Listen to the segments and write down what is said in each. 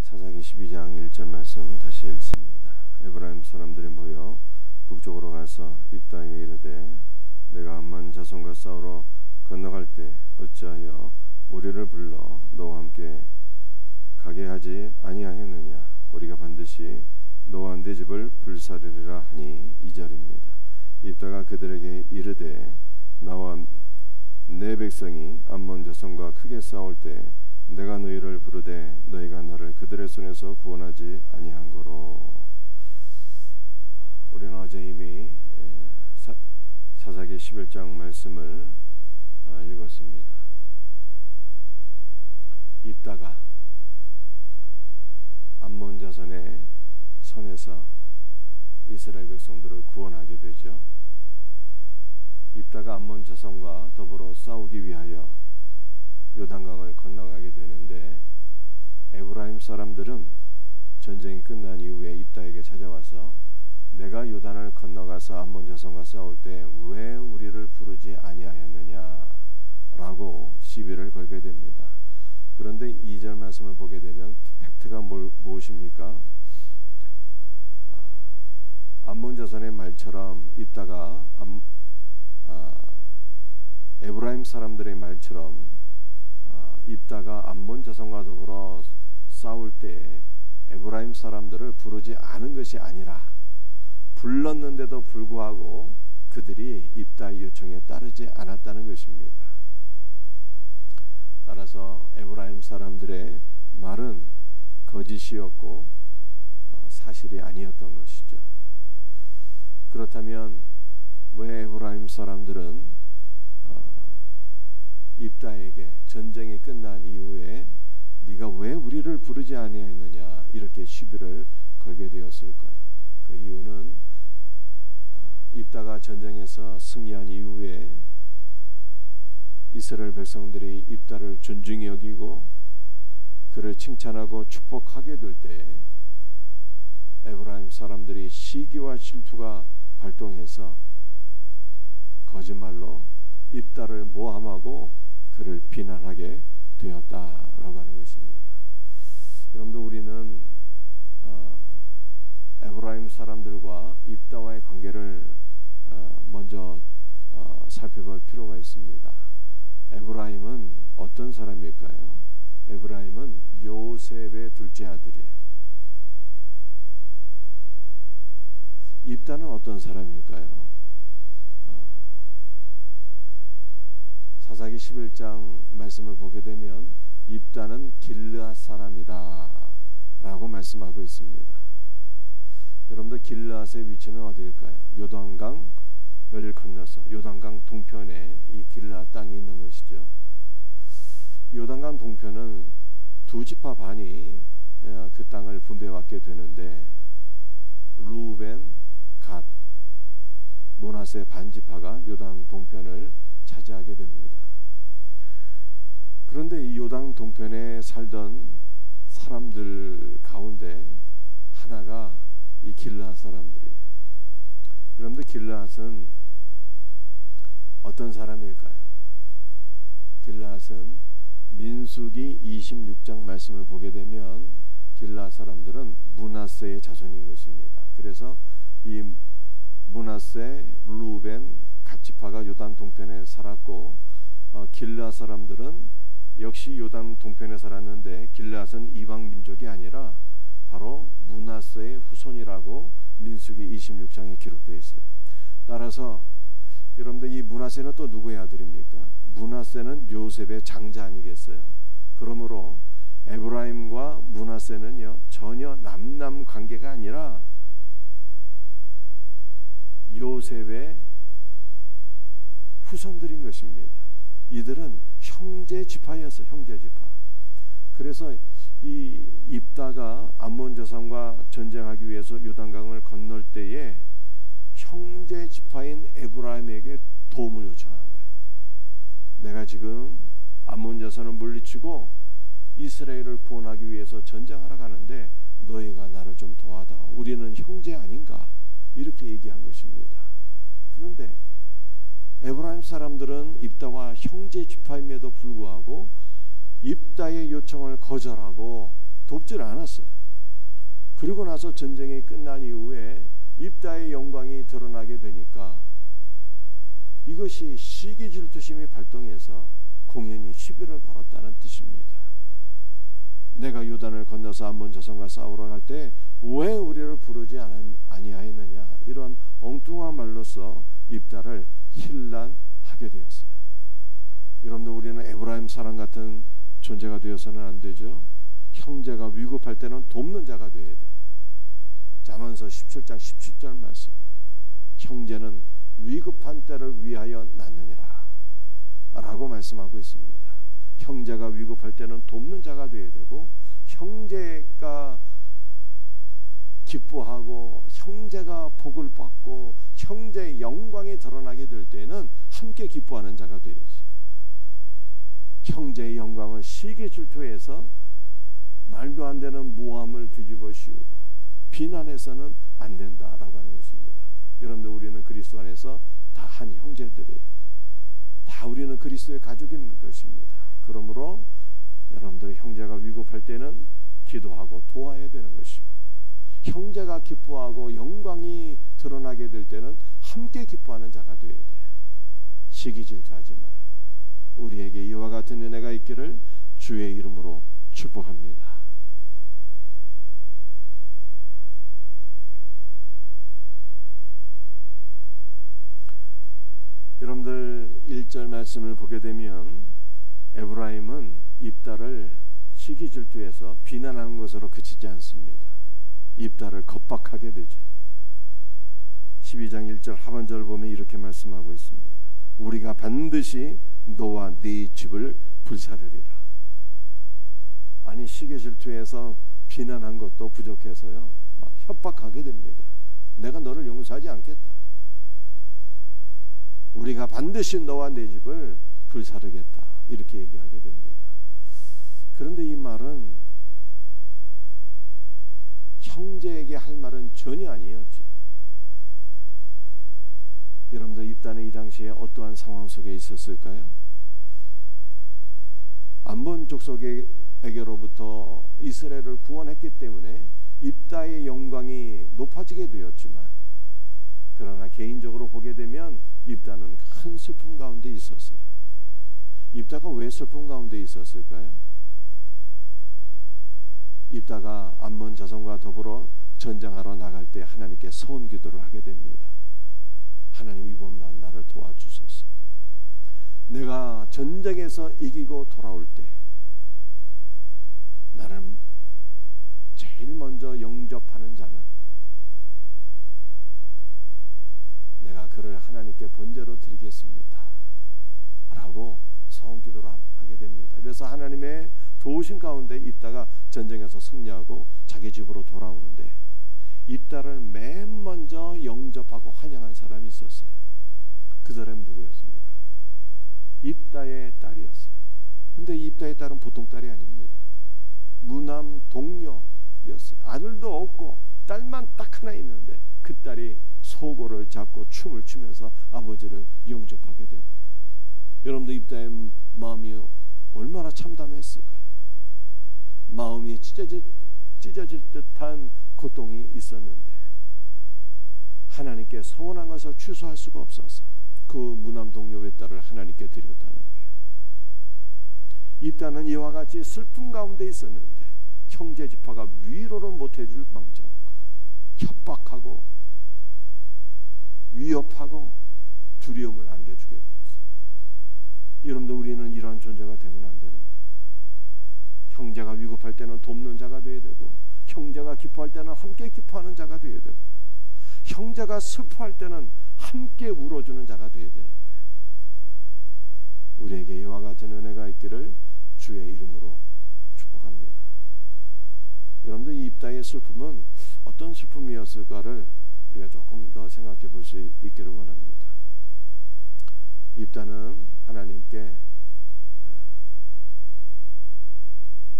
사사기 12장 1절 말씀 다시 읽습니다. 에브라임 사람들이 모여 북쪽으로 가서 입다에게 이르되 내가 암몬 자손과 싸우러 건너갈 때 어찌하여 우리를 불러 너와 함께 가게 하지 아니하였느냐. 우리가 반드시 너와 네 집을 불사르리라 하니 2절입니다. 입다가 그들에게 이르되 나와 내 백성이 암몬 자손과 크게 싸울 때 내가 너희를 부르되 너희가 나를 그들의 손에서 구원하지 아니한 거로. 우리는 어제 이미 사사기 11장 말씀을 읽었습니다. 입다가 암몬 자손의 손에서 이스라엘 백성들을 구원하게 되죠. 입다가 암몬 자손과 더불어 싸우기 위하여 요단강을 건너가게 되는데 에브라임 사람들은 전쟁이 끝난 이후에 입다에게 찾아와서 내가 요단을 건너가서 암몬 자손과 싸울 때 왜 우리를 부르지 아니하였느냐라고 시비를 걸게 됩니다. 그런데 2절 말씀을 보게 되면 팩트가 무엇입니까? 암몬 자손의 말처럼 입다가 에브라임 사람들의 말처럼 입다가 암몬 자손과 더불어 싸울 때 에브라임 사람들을 부르지 않은 것이 아니라 불렀는데도 불구하고 그들이 입다의 요청에 따르지 않았다는 것입니다. 따라서 에브라임 사람들의 말은 거짓이었고 사실이 아니었던 것이죠. 그렇다면 왜 에브라임 사람들은 입다에게 전쟁이 끝난 이후에 네가 왜 우리를 부르지 아니하였느냐 이렇게 시비를 걸게 되었을까요? 그 이유는 입다가 전쟁에서 승리한 이후에 이스라엘 백성들이 입다를 존중히 여기고 그를 칭찬하고 축복하게 될 때 에브라임 사람들이 시기와 질투가 발동해서 거짓말로 입다를 모함하고 그를 비난하게 되었다라고 하는 것입니다. 여러분들, 우리는 에브라임 사람들과 입다와의 관계를 먼저 살펴볼 필요가 있습니다. 에브라임은 어떤 사람일까요? 에브라임은 요셉의 둘째 아들이에요. 입다는 어떤 사람일까요? 사사기 11장 말씀을 보게 되면 입다는 길르앗 사람이다 라고 말씀하고 있습니다. 여러분들, 길르앗의 위치는 어디일까요? 요단강을 건너서 요단강 동편에 이 길르앗 땅이 있는 것이죠. 요단강 동편은 두 지파 반이 그 땅을 분배받게 되는데 루벤, 갓, 므낫세 반지파가 요단 동편을 차지하게 됩니다. 그런데 이 요단 동편에 살던 사람들 가운데 하나가 이 길르앗 사람들이에요. 여러분들, 길르앗은 어떤 사람일까요? 길르앗은 민수기 26장 말씀을 보게 되면 길르앗 사람들은 므낫세의 자손인 것입니다. 그래서 이 므낫세, 루벤, 갓지파가 요단 동편에 살았고 길르앗 사람들은 역시 요단 동편에 살았는데 길르앗은 이방 민족이 아니라 바로 므낫세의 후손이라고 민수기 26장에 기록되어 있어요. 따라서 여러분들, 이 므낫세는 또 누구의 아들입니까? 므낫세는 요셉의 장자 아니겠어요? 그러므로 에브라임과 므낫세는요 전혀 남남 관계가 아니라 요셉의 후손들인 것입니다. 이들은 형제 지파였어요. 형제 지파. 그래서 이 입다가 암몬 자손과 전쟁하기 위해서 요단강을 건널 때에 형제 지파인 에브라임에게 도움을 요청한 거예요. 내가 지금 암몬 자손을 물리치고 이스라엘을 구원하기 위해서 전쟁하러 가는데 너희가 나를 좀 도와다오. 우리는 형제 아닌가? 이렇게 얘기한 것입니다. 그런데 에브라임 사람들은 입다와 형제 지파임에도 불구하고 입다의 요청을 거절하고 돕질 않았어요. 그리고 나서 전쟁이 끝난 이후에 입다의 영광이 드러나게 되니까 이것이 시기 질투심이 발동해서 공연히 시비를 걸었다는 뜻입니다. 내가 요단을 건너서 암몬 자손과 싸우러 갈 때 왜 우리를 부르지 아니하였느냐, 이런 엉뚱한 말로써 입다를 힐난하게 되었어요. 여러분들, 우리는 에브라임 사람 같은 존재가 되어서는 안 되죠. 형제가 위급할 때는 돕는 자가 되어야 돼. 잠언서 17장 17절 말씀, 형제는 위급한 때를 위하여 낳느니라 라고 말씀하고 있습니다. 형제가 위급할 때는 돕는 자가 되어야 되고, 형제가 기뻐하고 형제가 복을 받고 형제의 영광이 드러나게 될 때는 함께 기뻐하는 자가 되어야죠. 형제의 영광을 시기 질투해서 말도 안 되는 모함을 뒤집어 씌우고 비난해서는 안 된다라고 하는 것입니다. 여러분들, 우리는 그리스도 안에서 다 한 형제들이에요. 다 우리는 그리스도의 가족인 것입니다. 그러므로 여러분들, 형제가 위급할 때는 기도하고 도와야 되는 것이고, 형제가 기뻐하고 영광이 드러나게 될 때는 함께 기뻐하는 자가 되어야 돼요. 시기 질투하지 말고 우리에게 이와 같은 은혜가 있기를 주의 이름으로 축복합니다. 여러분들, 1절 말씀을 보게 되면 에브라임은 입다를 시기 질투해서 비난하는 것으로 그치지 않습니다. 입다를 겁박하게 되죠. 12장 1절 하반절을 보면 이렇게 말씀하고 있습니다. 우리가 반드시 너와 네 집을 불사르리라. 아니, 시기 질투해서 비난한 것도 부족해서요, 막 협박하게 됩니다. 내가 너를 용서하지 않겠다. 우리가 반드시 너와 내 집을 불사르겠다, 이렇게 얘기하게 됩니다. 그런데 이 말은 형제에게 할 말은 전혀 아니었죠. 여러분들, 입다는 이 당시에 어떠한 상황 속에 있었을까요? 암몬 족속에게로부터 이스라엘을 구원했기 때문에 입다의 영광이 높아지게 되었지만, 그러나 개인적으로 보게 되면 입다는 큰 슬픔 가운데 있었어요. 입다가 왜 슬픔 가운데 있었을까요? 입다가 암몬 자손과 더불어 전쟁하러 나갈 때 하나님께 서원 기도를 하게 됩니다. 하나님, 이번만 나를 도와주소서. 내가 전쟁에서 이기고 돌아올 때 나를 제일 먼저 영접하는 자는 내가 그를 하나님께 번제로 드리겠습니다 라고 서원 기도를 하게 됩니다. 그래서 하나님의 도우신 가운데 입다가 전쟁에서 승리하고 자기 집으로 돌아오는데, 입다를 맨 먼저 영접하고 환영한 사람이 있었어요. 그 사람이 누구였습니까? 입다의 딸이었어요. 근데 입다의 딸은 보통 딸이 아닙니다. 무남 동녀였어요. 아들도 없고 딸만 딱 하나 있는데 그 딸이 소고를 잡고 춤을 추면서 아버지를 영접하게 된 거예요. 여러분들, 입다의 마음이 얼마나 참담했을까요? 마음이 찢어질 듯한 고통이 있었는데 하나님께 서원한 것을 취소할 수가 없어서 그 무남 동료의 딸을 하나님께 드렸다는 거예요. 입다는 이와 같이 슬픔 가운데 있었는데 형제 지파가 위로를 못해줄 망정 협박하고 위협하고 두려움을 안겨주게 되었어요. 여러분들, 우리는 이러한 존재가 되면 안 되는 거예요. 형제가 위급할 때는 돕는 자가 되어야 되고, 형제가 기뻐할 때는 함께 기뻐하는 자가 되어야 되고, 형제가 슬퍼할 때는 함께 울어주는 자가 되어야 되는 거예요. 우리에게 이와 같은 은혜가 있기를 주의 이름으로 축복합니다. 여러분들, 이 입다의 슬픔은 어떤 슬픔이었을까를 우리가 조금 더 생각해 볼 수 있기를 원합니다. 입다는 하나님께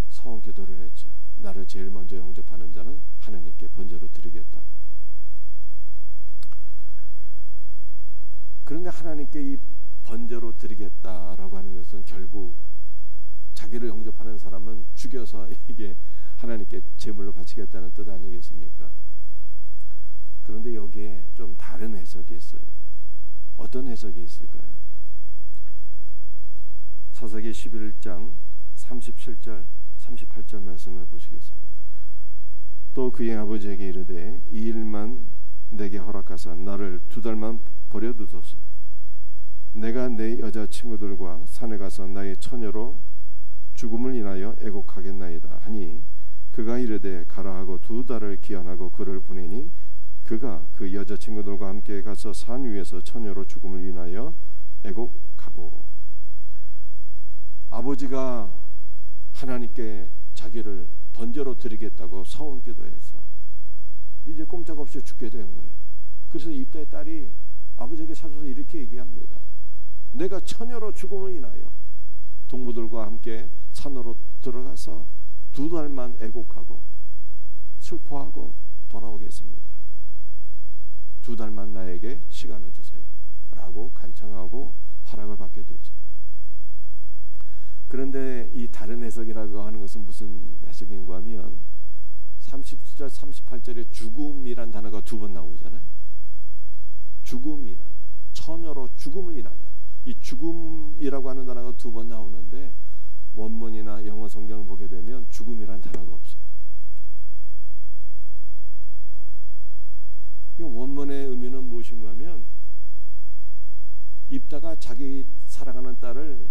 서원 기도를 했죠. 나를 제일 먼저 영접하는 자는 하나님께 번제로 드리겠다고. 그런데 하나님께 이 번제로 드리겠다라고 하는 것은 결국 자기를 영접하는 사람은 죽여서 이게 하나님께 제물로 바치겠다는 뜻 아니겠습니까? 그런데 여기에 좀 다른 해석이 있어요. 어떤 해석이 있을까요? 사사기 11장 37절 38절 말씀을 보시겠습니다. 또 그의 아버지에게 이르되 이 일만 내게 허락하사 나를 2달만 버려두소서. 내가 내 여자친구들과 산에 가서 나의 처녀로 죽음을 인하여 애곡하겠나이다 하니 그가 이르되 가라 하고 2달을 기한하고 그를 보내니 그가 그 여자친구들과 함께 가서 산 위에서 처녀로 죽음을 인하여 애곡하고. 아버지가 하나님께 자기를 번제로 드리겠다고 서원 기도해서 이제 꼼짝없이 죽게 된 거예요. 그래서 입다의 딸이 아버지에게 찾아서 이렇게 얘기합니다. 내가 처녀로 죽음을 인하여 동무들과 함께 산으로 들어가서 2달만 애곡하고 슬퍼하고 돌아오겠습니다. 2달만 나에게 시간을 주세요 라고 간청하고 허락을 받게 되죠. 그런데 이 다른 해석이라고 하는 것은 무슨 해석인가 하면 30절 38절에 죽음이란 단어가 2번 나오잖아요. 죽음이란 처녀로 죽음을 인하여, 이 죽음이라고 하는 단어가 2번 나오는데 원문이나 영어 성경을 보게 되면 죽음이란 단어가 없어요. 이 원문의 의미는 무엇인가 하면 입다가 자기 사랑하는 딸을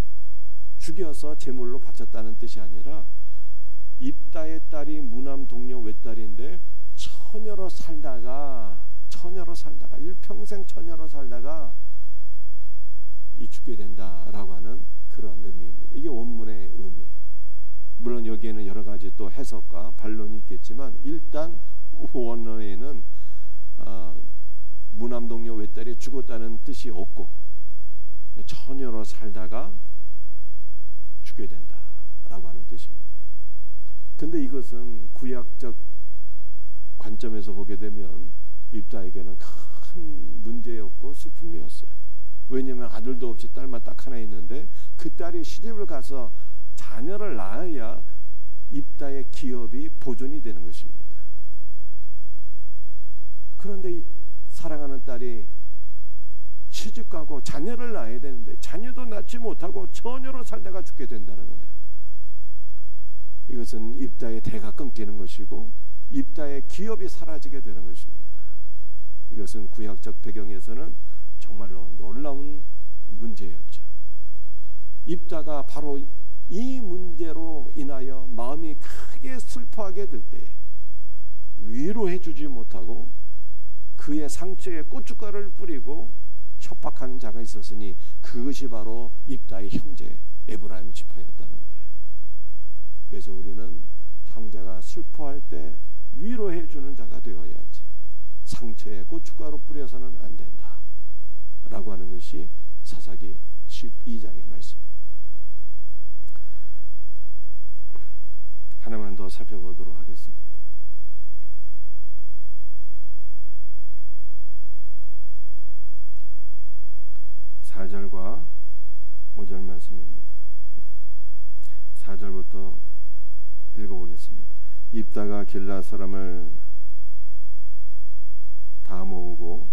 죽여서 제물로 바쳤다는 뜻이 아니라 입다의 딸이 무남 동료 외딸인데 처녀로 살다가 일평생 처녀로 살다가 이 죽게 된다라고 하는 그런 의미입니다. 이게 원문의 의미예요. 물론 여기에는 여러 가지 또 해석과 반론이 있겠지만 일단 원어에는 무남 동료 외딸이 죽었다는 뜻이 없고 처녀로 살다가 죽게 된다라고 하는 뜻입니다. 근데 이것은 구약적 관점에서 보게 되면 입다에게는 큰 문제였고 슬픔이었어요. 왜냐하면 아들도 없이 딸만 딱 하나 있는데 그 딸이 시집을 가서 자녀를 낳아야 입다의 기업이 보존이 되는 것입니다. 그런데 이 사랑하는 딸이 시집가고 자녀를 낳아야 되는데 자녀도 낳지 못하고 처녀로 살다가 죽게 된다는 거예요. 이것은 입다의 대가 끊기는 것이고 입다의 기업이 사라지게 되는 것입니다. 이것은 구약적 배경에서는 정말로 놀라운 문제였죠. 입다가 바로 이 문제로 인하여 마음이 크게 슬퍼하게 될 때 위로해 주지 못하고 그의 상처에 고춧가루를 뿌리고 협박하는 자가 있었으니 그것이 바로 입다의 형제 에브라임 지파였다는 거예요. 그래서 우리는 형제가 슬퍼할 때 위로해 주는 자가 되어야지 상처에 고춧가루 뿌려서는 안 된다 라고 하는 것이 사사기 12장의 말씀이에요. 하나만 더 살펴보도록 하겠습니다. 4절과 5절 말씀입니다. 4절부터 읽어보겠습니다. 입다가 길앗 사람을 다 모으고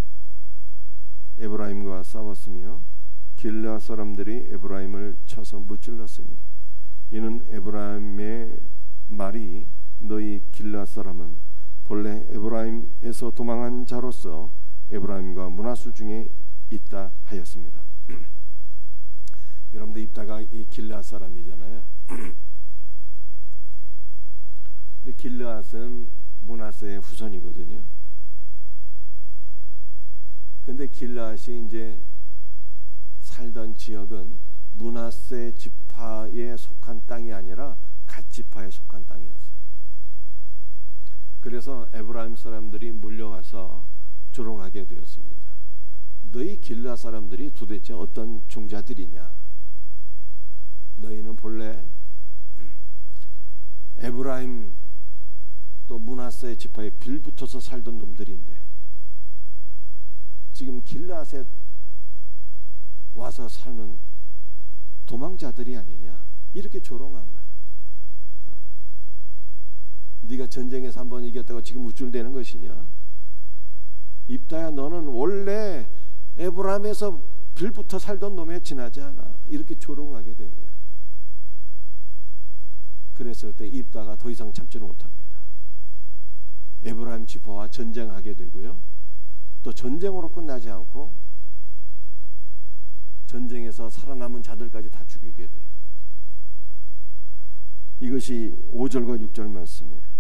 에브라임과 싸웠으며 길앗 사람들이 에브라임을 쳐서 무찔렀으니 이는 에브라임의 말이 너희 길앗 사람은 본래 에브라임에서 도망한 자로서 에브라임과 므낫수 중에 있다 하였습니다. 여러분들 입다가 이 길앗 사람이잖아요. 근데 길앗은 므낫세의 후손이거든요. 근데 길앗이 이제 살던 지역은 므낫세 지파에 속한 땅이 아니라 갓 지파에 속한 땅이었어요. 그래서 에브라임 사람들이 몰려와서 조롱하게 되었습니다. 너희 길앗 사람들이 도대체 어떤 종자들이냐? 너희는 본래 에브라임 또 므낫세 지파에 빌붙어서 살던 놈들인데 지금 길앗에 와서 사는 도망자들이 아니냐 이렇게 조롱한 거예요. 네가 전쟁에서 한번 이겼다고 지금 우쭐대는 것이냐? 입다야, 너는 원래 에브라임에서 빌부터 살던 놈에 지나지 않아. 이렇게 조롱하게 된 거야. 그랬을 때 입다가 더 이상 참지는 못합니다. 에브라임 지파와 전쟁하게 되고요. 또 전쟁으로 끝나지 않고 전쟁에서 살아남은 자들까지 다 죽이게 돼요. 이것이 5절과 6절 말씀이에요.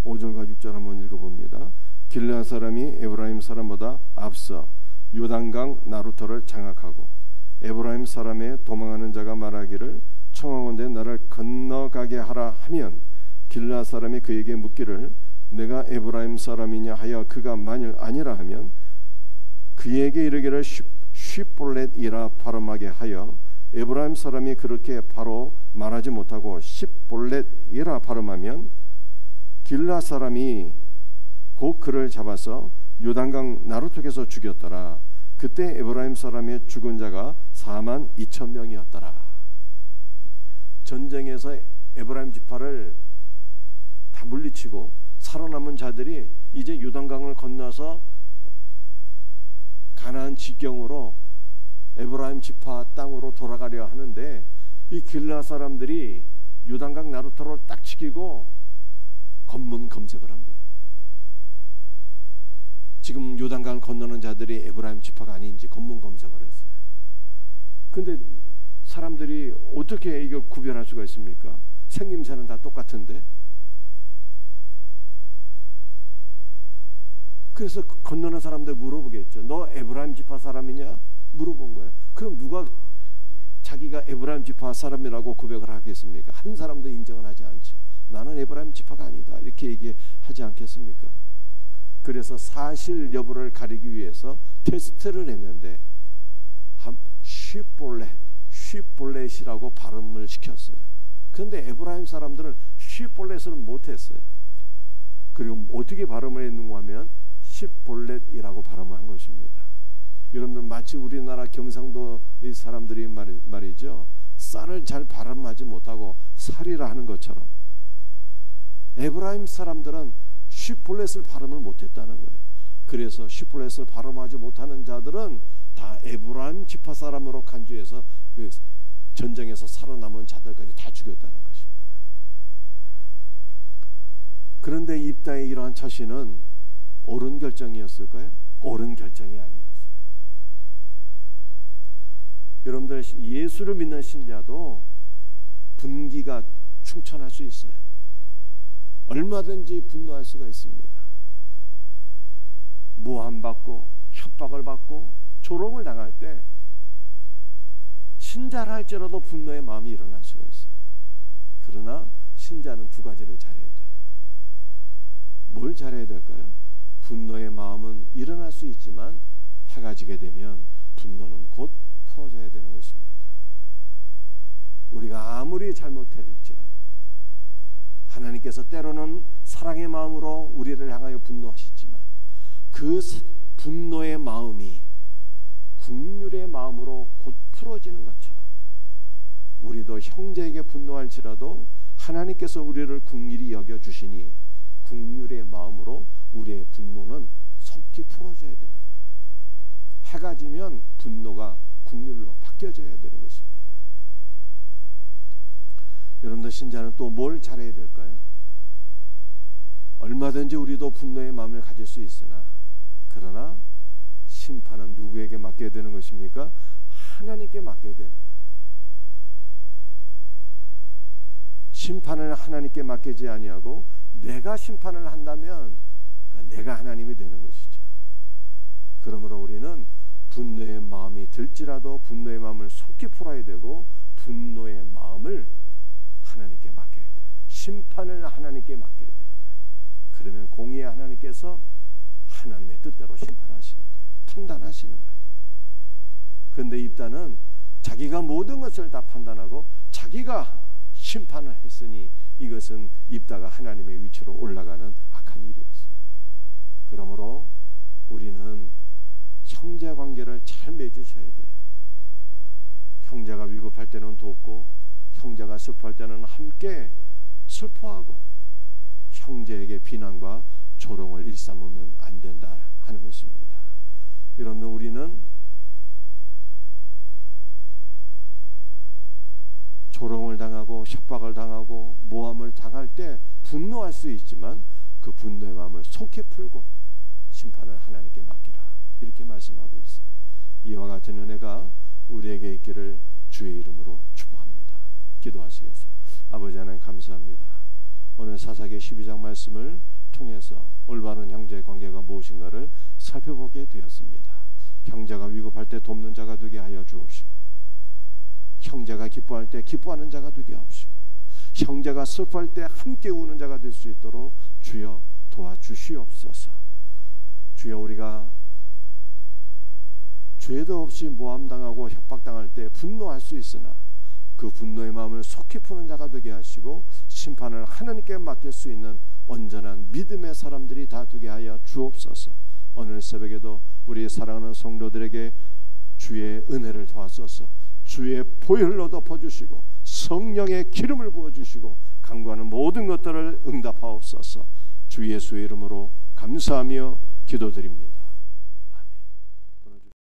5절과 6절 한번 읽어봅니다. 길르앗 사람이 에브라임 사람보다 앞서 요단강 나루터를 장악하고 에브라임 사람의 도망하는 자가 말하기를 청하건대 나를 건너가게 하라 하면 길르앗 사람이 그에게 묻기를 내가 에브라임 사람이냐 하여 그가 만일 아니라 하면 그에게 이르기를 쉿볼렛이라 발음하게 하여 에브라임 사람이 그렇게 바로 말하지 못하고 쉿볼렛이라 발음하면 길르앗 사람이 곧 그를 잡아서 요단강 나루턱에서 죽였더라. 그때 에브라임 사람의 죽은 자가 42,000명이었더라. 전쟁에서 에브라임 지파를 다 물리치고 살아남은 자들이 이제 요단강을 건너서 가나안 지경으로 에브라임 지파 땅으로 돌아가려 하는데 이 길르앗 사람들이 요단강 나루터를 딱 지키고 검문 검색을 한 거예요. 지금 요단강을 건너는 자들이 에브라임 지파가 아닌지 검문 검색을 했어요. 근데 사람들이 어떻게 이걸 구별할 수가 있습니까? 생김새는 다 똑같은데. 그래서 건너는 사람들 물어보겠죠. 너 에브라임 지파 사람이냐? 물어본 거예요. 그럼 누가 자기가 에브라임 지파 사람이라고 고백을 하겠습니까? 한 사람도 인정을 하지 않죠. 나는 에브라임 지파가 아니다 이렇게 얘기하지 않겠습니까? 그래서 사실 여부를 가리기 위해서 테스트를 했는데 쉿볼렛이라고 발음을 시켰어요. 그런데 에브라임 사람들은 쉿볼렛을 못했어요. 그리고 어떻게 발음을 했는가 하면 쉿볼렛이라고 발음을 한 것입니다. 여러분들 마치 우리나라 경상도의 사람들이 말이죠. 쌀을 잘 발음하지 못하고 살이라 하는 것처럼 에브라임 사람들은 쉿볼렛을 발음을 못했다는 거예요. 그래서 쉿볼렛을 발음하지 못하는 자들은 다 에브라임 지파 사람으로 간주해서 그 전쟁에서 살아남은 자들까지 다 죽였다는 것입니다. 그런데 입다의 이러한 처신은 옳은 결정이었을까요? 옳은 결정이 아니었어요. 여러분들 예수를 믿는 신자도 분기가 충천할 수 있어요. 얼마든지 분노할 수가 있습니다. 모함받고 협박을 받고 조롱을 당할 때 신자라 할지라도 분노의 마음이 일어날 수가 있어요. 그러나 신자는 두 가지를 잘해야 돼요. 뭘 잘해야 될까요? 분노의 마음은 일어날 수 있지만 해가 지게 되면 분노는 곧 풀어져야 되는 것입니다. 우리가 아무리 잘못할지라도 하나님께서 때로는 사랑의 마음으로 우리를 향하여 분노하시지만 그 분노의 마음이 긍휼의 마음으로 곧 풀어지는 것처럼 우리도 형제에게 분노할지라도 하나님께서 우리를 긍휼히 여겨주시니 긍휼의 마음으로 우리의 분노는 속히 풀어져야 되는 거예요. 해가 지면 분노가 긍휼로 바뀌어져야 되는 것입니다. 여러분들 신자는 또 뭘 잘해야 될까요? 얼마든지 우리도 분노의 마음을 가질 수 있으나 그러나 심판은 누구에게 맡겨야 되는 것입니까? 하나님께 맡겨야 되는 거예요. 심판을 하나님께 맡기지 아니하고 내가 심판을 한다면 그러니까 내가 하나님이 되는 것이죠. 그러므로 우리는 분노의 마음이 들지라도 분노의 마음을 속히 풀어야 되고 분노의 마음을 하나님께 맡겨야 돼요. 심판을 하나님께 맡겨야 되는 거예요. 그러면 공의의 하나님께서 하나님의 뜻대로 심판하시는 거예요. 판단하시는 거예요. 그런데 입다는 자기가 모든 것을 다 판단하고 자기가 심판을 했으니 이것은 입다가 하나님의 위치로 올라가는 악한 일이었어요. 그러므로 우리는 형제 관계를 잘 맺으셔야 돼요. 형제가 위급할 때는 돕고 형제가 슬퍼할 때는 함께 슬퍼하고 형제에게 비난과 조롱을 일삼으면 안 된다 하는 것입니다. 여러분들, 우리는 조롱을 당하고 협박을 당하고 모함을 당할 때 분노할 수 있지만 그 분노의 마음을 속히 풀고 심판을 하나님께 맡기라, 이렇게 말씀하고 있어요. 이와 같은 은혜가 우리에게 있기를 주의 이름으로 축복합니다. 기도하시겠어요? 아버지 하나님, 감사합니다. 오늘 사사기 12장 말씀을 통해서 올바른 형제 관계가 무엇인가를 살펴보게 되었습니다. 형제가 위급할 때 돕는 자가 되게 하여 주옵시고, 형제가 기뻐할 때 기뻐하는 자가 되게 하옵시고, 형제가 슬퍼할 때 함께 우는 자가 될 수 있도록 주여 도와주시옵소서. 주여, 우리가 죄도 없이 모함당하고 협박당할 때 분노할 수 있으나 그 분노의 마음을 속히 푸는 자가 되게 하시고 심판을 하나님께 맡길 수 있는 온전한 믿음의 사람들이 다 되게 하여 주옵소서. 오늘 새벽에도 우리 사랑하는 성도들에게 주의 은혜를 도와소서. 주의 보혈로 덮어주시고 성령의 기름을 부어주시고 간구하는 모든 것들을 응답하옵소서. 주 예수의 이름으로 감사하며 기도드립니다.